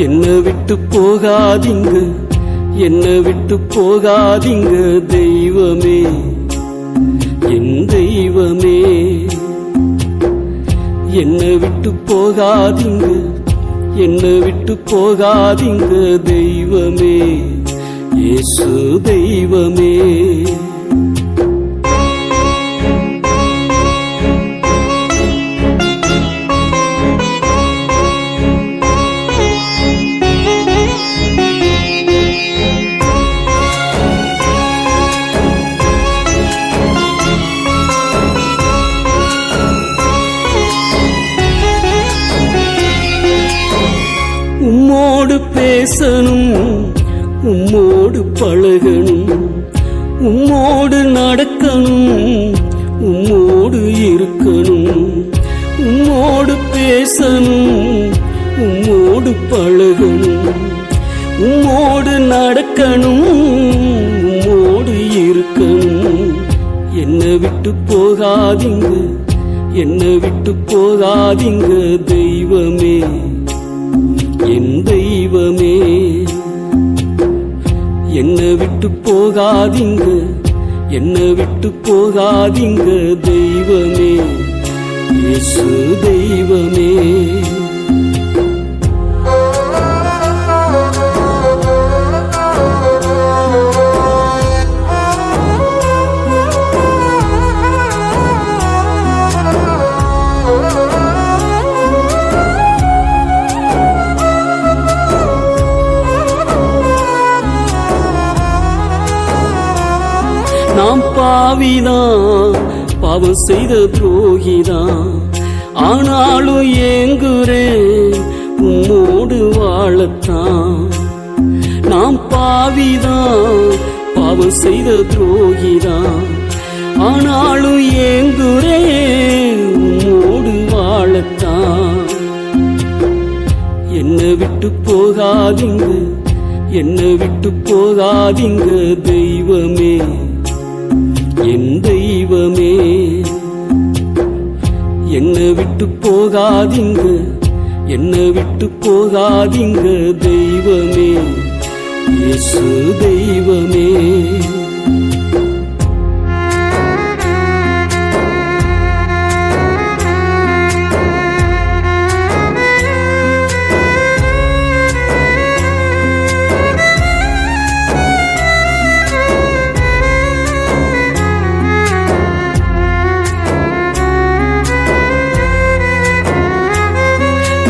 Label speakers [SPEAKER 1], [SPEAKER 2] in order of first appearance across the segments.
[SPEAKER 1] என்னை விட்டு போகாதீங்க, என்னை விட்டு போகாதீங்க தெய்வமே, என் தெய்வமே. என்னை விட்டு போகாதீங்க, என்னை விட்டு போகாதீங்க தெய்வமே, இயேசு தெய்வமே. உம்மோடு பேசணும், உம்மோடு பழகணும், உம்மோடு நடக்கணும், உம்மோடு இருக்கணும். உம்மோடு பேசணும், உம்மோடு பழகணும், உம்மோடு நடக்கணும், உம்மோடு இருக்கணும். என்னை விட்டு போகாதீங்க, என்னை விட்டு போகாதீங்க தெய்வமே, என் தெய்வமே. என்னை விட்டு போகாதீங்க, என்னை விட்டு போகாதீங்க தெய்வமே, இயேசு தெய்வமே. நாம் பாவிதான், பாவம் செய்த துரோகிதான், ஆனாலும் ஏங்குறேன் உம்மோடு வாழத்தான். நாம் பாவிதான், பாவம் செய்த துரோகிதான், ஆனாலும் ஏங்குறேன் உம்மோடு வாழத்தான். என்னை விட்டு போகாதீங்க, என்னை விட்டு போகாதீங்க தெய்வமே, என் தெய்வமே. என்னை விட்டு போகாதீங்க, என்னை விட்டு போகாதீங்க தெய்வமே, இயேசு தெய்வமே.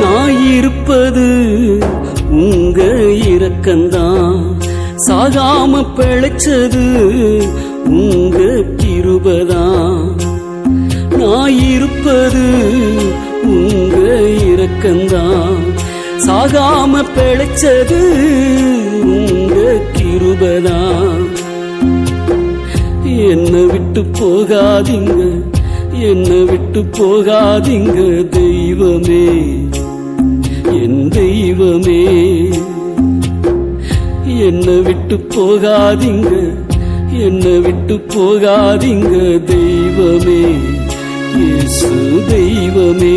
[SPEAKER 1] நான் இருப்பது உங்க இரக்கந்தான், சாகாம பிழைச்சது உங்க கிருபைதான். நான் இருப்பது உங்க இரக்கந்தான், சாகாம பிழைச்சது உங்க கிருபைதான். என்னை விட்டு போகாதீங்க, என்னை விட்டு போகாதீங்க தெய்வமே, என் தெய்வமே. என்னை விட்டு போகாதீங்க, என்னை விட்டு போகாதீங்க தெய்வமே, இயேசு தெய்வமே.